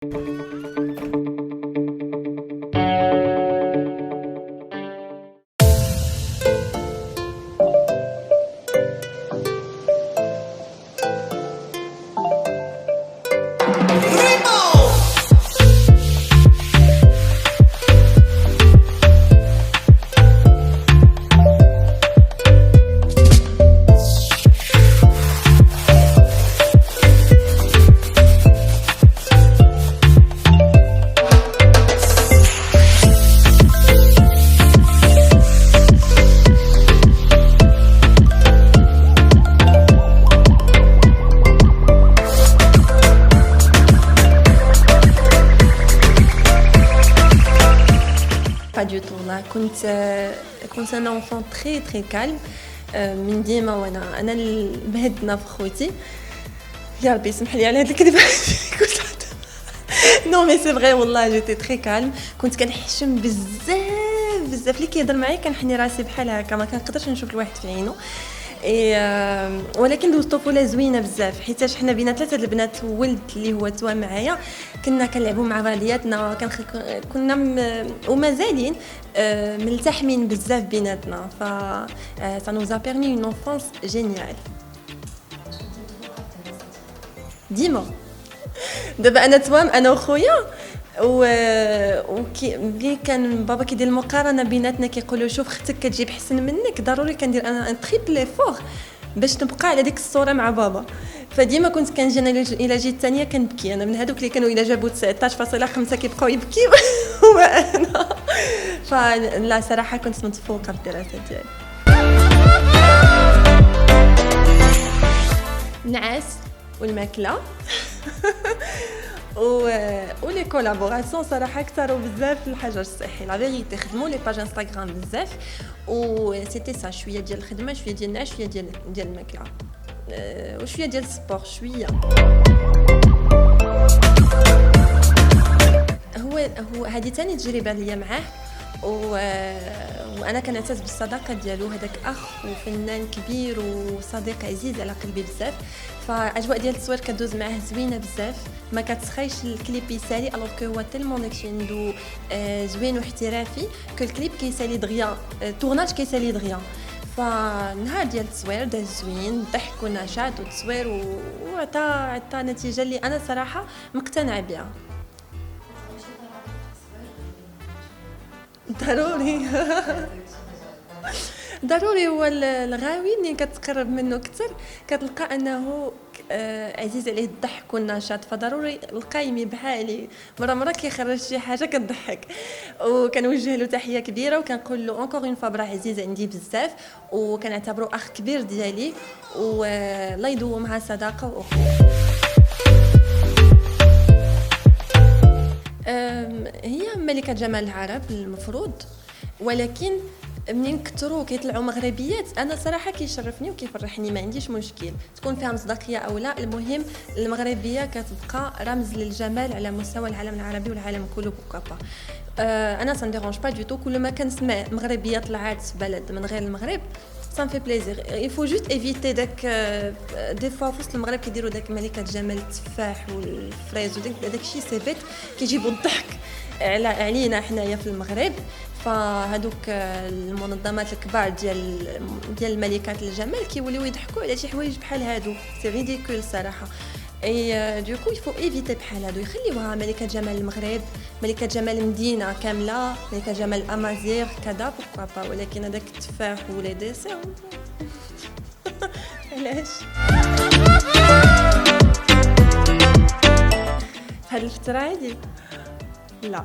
Pas du tout là كنت انا enfant très très calme من ديما وانا بهدنا في خوتي يا ربي يسمح لي على هاد الكذبه نو مي سي فري والله جيتي تري كالم كنت كنحشم بزاف اللي كيهضر معايا كنحني راسي بحال هكا ما كنقدرش نشوف الواحد في عينه ولكن دوزت طفوله زوينه بزاف حيتاش حنا بينا ثلاثه البنات ولد اللي هو توا معايا كنا كنلعبوا مع بعضياتنا كنا ومازالين ملتحمين بزاف بيناتنا ف ça nous a permis une enfance géniale ديما دابا انا توام انا وخويا ملي كان بابا كيدير المقارنه بيناتنا كيقولوا شوف اختك كتجيب حسن منك ضروري كندير انا ان تريبل ايفور باش نبقى على ديك الصوره مع بابا فديما كنت كنجي انا الى جيت الثانيه كنبكي انا من هذوك اللي كانوا الى جابوا 19.5 كيبقاو يبكيو وانا فلا صراحه كنت متفوقه بالدراسات ديالي النعاس والماكله ولي كولابوراسيون صراحه كثروا بزاف في الحاجه الصحيه لا فيغيتي خدموا لي باج انستغرام بزاف و سيتي سا شويه ديال الخدمه شويه ديال النعاس شويه ديال الماكله وشويه ديال السبور شويه هو هذه ثاني تجربه ليا معاه وانا كنعتز بالصداقه ديالو هذاك اخ وفنان كبير وصديق عزيز على قلبي بزاف فاجواء ديال التصوير كدوز معاه زوينه بزاف ما كتسخيش الكليب يسالي الوغ كو هو تيلمون داكشي عنده زوين واحترافي كو الكليب كيسالي دغيا التورناج كيسالي دغيا فالنهار ديال التصوير داز زوين ضحك ونشاط وتصوير وعطى نتيجه اللي انا صراحه مقتنعه بها ضروري هو الغاوي اللي كتقرب منه كتر كتلقى انه عزيز عليه الضحك والنشاط فضروري القايمي بحالي مره كيخرج شي حاجه كتضحك وكنوجه له تحيه كبيره وكنقول له اونكور اون فابرا عزيز عندي بزاف وكنعتبره اخ كبير ديالي والله يدوم معها صداقه واخوه هي ملكة جمال العرب المفروض ولكن منين كثروا كيطلعوا مغربيات انا صراحه كيشرفني وكيفرحني ما عنديش مشكل تكون فيها مصداقيه او لا المهم المغربيه كتبقى رمز للجمال على مستوى العالم العربي والعالم كله بوكابا انا سان ديرونج با دو تو كل ما كنسمع مغربيه طلعت في بلد من غير المغرب ça me fait plaisir il faut juste éviter داك دي فوا في المغرب كيديروا داك ملكه جمال التفاح والفريز وداك شي سيبت كيجيبوا الضحك علينا حنايا في المغرب فهادوك المنظمات الكبار ديال ملكات الجمال كيوليو يضحكوا على شي حوايج بحال هادو سي ريديكول صراحه اي دوكو يفو ايفيتي بحال هادو يخليوها ملكه جمال المغرب ملكه جمال المدينه كامله ملكه جمال امازيغ كذا بوكوا با ولكن هذاك التفاح ولا ديسير علاش هاد الفتره هادي لا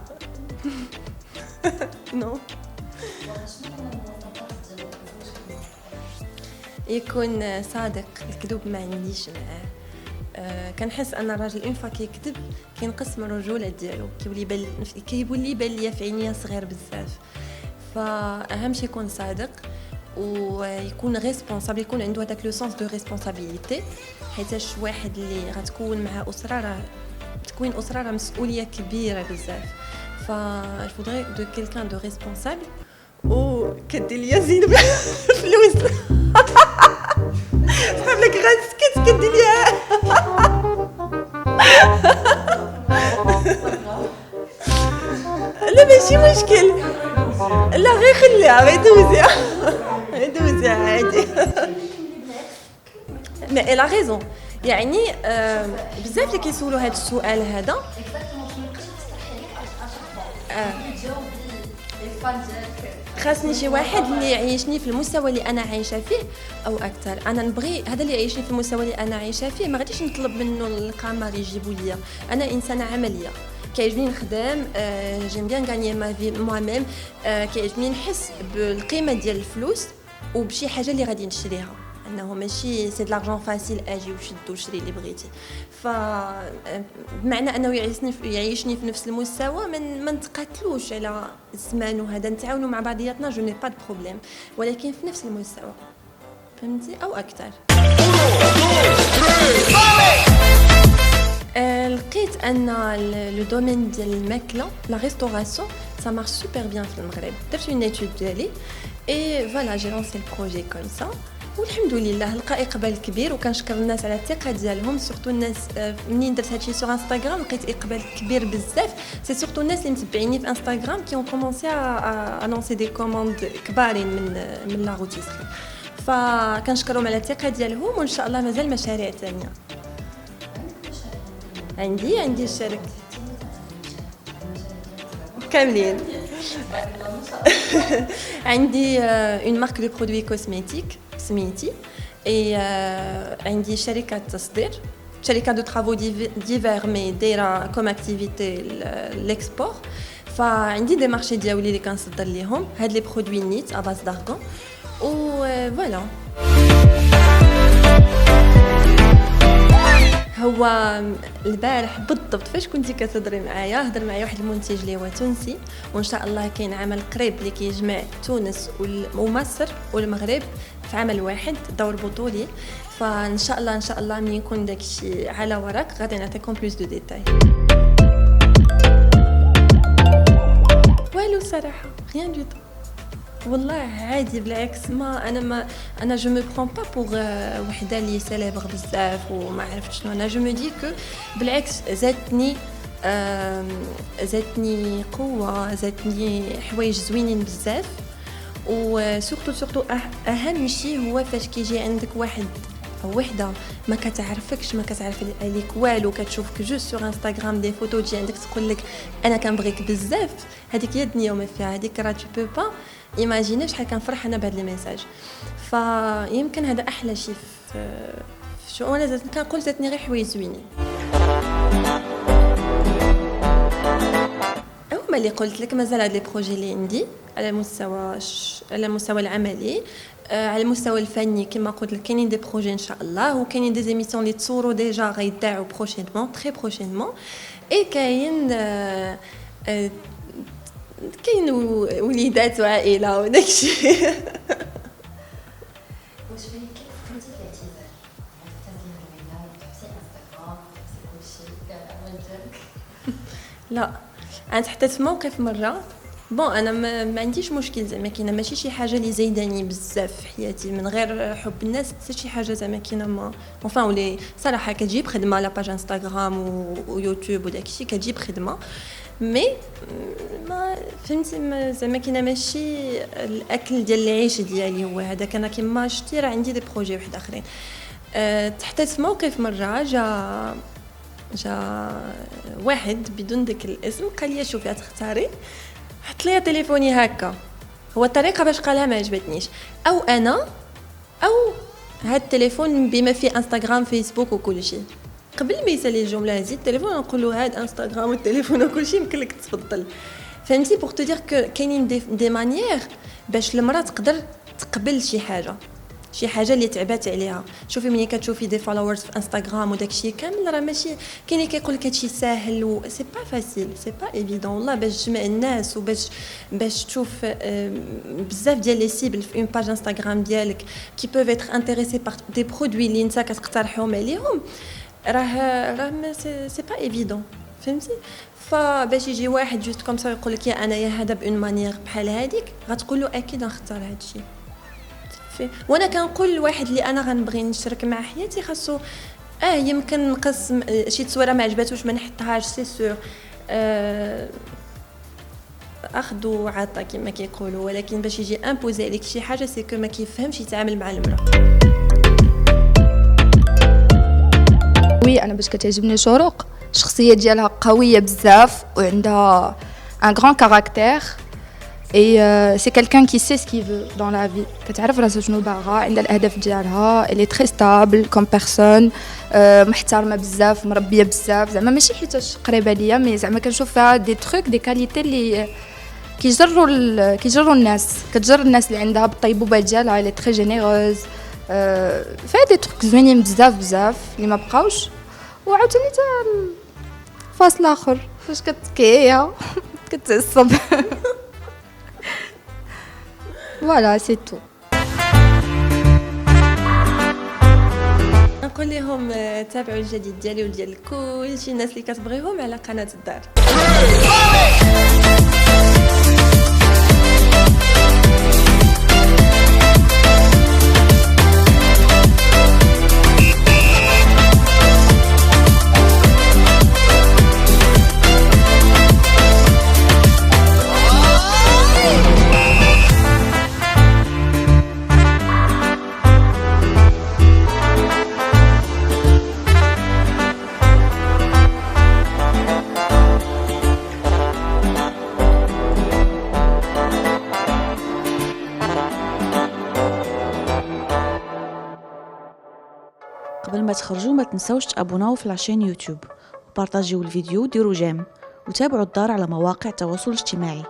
نو يكون صادق الكذوب ما عنديش معاه كنحس ان الراجل اون فوا كيكذب كينقص من الرجوله ديالو كيولي يبان ليا في عينيا صغير بزاف فاهم شي يكون صادق ويكون ريسبونسابل يكون عنده هذاك لو سونس دو ريسبونسابيلتي حيتاش واحد اللي غتكون مع اسره راه تكوين اسره راه مسؤوليه كبيره بزاف il faudrait de quelqu'un de responsable ou كدير ليا زينب فلوس صحاب لك غنسكت كدير ليا لا ماشي مشكل، لا غير خليها غير دوزيها غير دوزيها عادي. ما إلا غيزون يعني بزاف اللي كيسولوا هذا السؤال هذا. خاصني شي واحد اللي يعيشني في المستوى اللي انا عايشه فيه او اكثر. انا نبغي هذا اللي يعيشني في المستوى اللي انا عايشه فيه، ما غاديش نطلب منه الكاميرا يجيبوا لي. انا انسانه عمليه، كيعجبني نخدم، جيم بيان غاني ما في موا ميم، كيعجبني نحس بالقيمه ديال الفلوس وبشي حاجه اللي غادي نشريها، انه ماشي سي دلارجون فاسيل اجي وشد وشري اللي بغيتي. ف بمعنى انه يعيشني في نفس المستوى، ما نتقاتلوش على الزمان وهذا، نتعاونوا مع بعضياتنا، جو ني با دو بروبليم، ولكن في نفس المستوى، فهمتي، او اكثر. لقيت ان لو دومين ديال الماكله لا ريستوراسيون ça marche super bien في المغرب. درت اون ايتود ديالي اي فوالا جي لونسي البروجي كوم سا، والحمد لله لقى اقبال كبير، وكنشكر الناس على الثقه ديالهم. سورتو الناس منين درت هادشي سور انستغرام لقيت اقبال كبير بزاف. سي سورتو الناس اللي متبعيني في انستغرام كي اون كومونسي ا انونسي دي كوموند كبارين من لا روتيسري، فكنشكرهم على الثقه ديالهم، وان شاء الله مازال مشاريع ثانيه. عندي الشركه كاملين. عندي اون مارك دو برودوي كوزميتيك سميتي، اي عندي شركه تصدير، شركه دو ترافو ديفير مي دايره كوم اكتيفيتي ليكسبور. فعندي دي مارشي ديالي اللي كنصدر ليهم هاد لي برودوي نيت ا باز دارغون و فوالا. هو البارح بالضبط فاش كنتي كتهضري معايا، هضر معايا واحد المنتج اللي هو تونسي، وان شاء الله كاين عمل قريب اللي كيجمع تونس ومصر والمغرب في عمل واحد، دور بطولي. فان شاء الله ملي يكون داكشي على ورق غادي نعطيكم بلوس دو ديتاي. والو صراحه rien du tout والله عادي، بالعكس انا جو مو برون با بور وحده اللي سيليبر بزاف وما عرفت شنو. انا جو مو دي كو بالعكس زادتني قوه، زادتني حوايج زوينين بزاف. وسورتو اهم شيء هو فاش كيجي عندك واحد او وحده ما كتعرفكش، ما كتعرف عليك والو، كتشوفك جوست سور انستغرام دي فوتو تجي عندك تقول لك انا كنبغيك بزاف، هذيك هي الدنيا وما فيها. هذيك راه تو بو با ايماجيني شحال كنفرح انا بهذا لي ميساج. فيمكن هذا احلى شيء في شو انا كنقول زادني غير حوايج زوينين. هما اللي قلت لك مازال هاد لي بروجي اللي عندي على المستوى العملي، على المستوى الفني كما قلت لك كاينين دي بروجي ان شاء الله، وكاينين دي زيميسيون اللي تصوروا ديجا غيتذاعوا بروشينمون تري بروشينمون، اي كاين وليدات وعائله وداكشي. واش فين كيف كنتي كتعتذر تهضري معايا تحسي انستغرام تحسي كلشي عملتك؟ لا انا حطيت في موقف مره بون، انا ما عنديش مشكل زعما كاينه ماشي شي حاجه اللي زايداني بزاف في حياتي من غير حب الناس، حتى شي حاجه زعما كاينه ما اونفان ولي صراحه كتجيب خدمه لا باج انستغرام ويوتيوب وداكشي كتجيب خدمه، مي ما فهمتي زعما كاينه ماشي الاكل ديال العيش ديالي هو هذاك. انا كيما شتي راه عندي دي بروجي واحد اخرين. تحطيت في موقف مره جا واحد بدون ذكر الاسم قال لي شوفي تختاري، حط لي تليفوني هكا، هو الطريقه باش قالها ما عجبتنيش، او انا او هاد التليفون بما فيه انستغرام فيسبوك وكل شيء. قبل ما يسالي الجمله هذه التليفون نقول له هاد انستغرام والتليفون وكل شيء يمكن لك تفضل، فهمتي بور تو دير كو كاينين دي مانيير باش المراه تقدر تقبل شي حاجه اللي تعبات عليها. شوفي ملي كتشوفي دي فولورز في انستغرام وداكشي كامل راه ماشي كاين اللي كيقول لك هادشي ساهل و سي با فاسيل سي با ايفيدون والله باش تجمع الناس وباش تشوف بزاف ديال لي سيبل في اون باج انستغرام ديالك كي بوف اتر انتريسي بار دي برودوي اللي نتا كتقترحهم عليهم، راه سي با ايفيدون فهمتي. فباش يجي واحد جوست كوم سا يقول لك يا انايا هذا بون مانيير بحال هذيك غتقول له اكيد نختار هادشي. وانا كنقول لواحد اللي انا غنبغي نشارك مع حياتي خاصو يمكن نقسم شي تصويره ما عجباتوش ما نحطهاش سي سور، اخذ وعطا كما كيقولوا، ولكن باش يجي امبوزي عليك شي حاجه سي كو ما كيفهمش يتعامل مع المراه. وي انا باش كتعجبني شروق الشخصيه ديالها قويه بزاف وعندها ان غران كاركتير اي سي كالكان كي سي سكي فو دون لا في، كتعرف راسها شنو باغا، عندها الاهداف ديالها، الي تري ستابل كوم بيرسون، محترمه بزاف، مربيه بزاف، زعما ماشي حيتاش قريبه ليا مي زعما كنشوف فيها دي تروك دي كاليتي اللي كيجروا الناس، كتجر الناس اللي عندها بالطيبوبه ديالها، الي تري جينيروز، فيها دي تروك زوينين بزاف اللي ما بقاوش. وعاوتاني حتى الفاصل الاخر فاش كتكي كتعصب. فوالا سي تو. نقول لهم تابعوا الجديد ديالي وديال كلشي الناس اللي كتبغيهم على قناه الدار. قبل ما تخرجوا ما تنسوش تابوناو في لاشين يوتيوب وبارطاجيو الفيديو وديروا جيم وتابعوا الدار على مواقع التواصل الاجتماعي.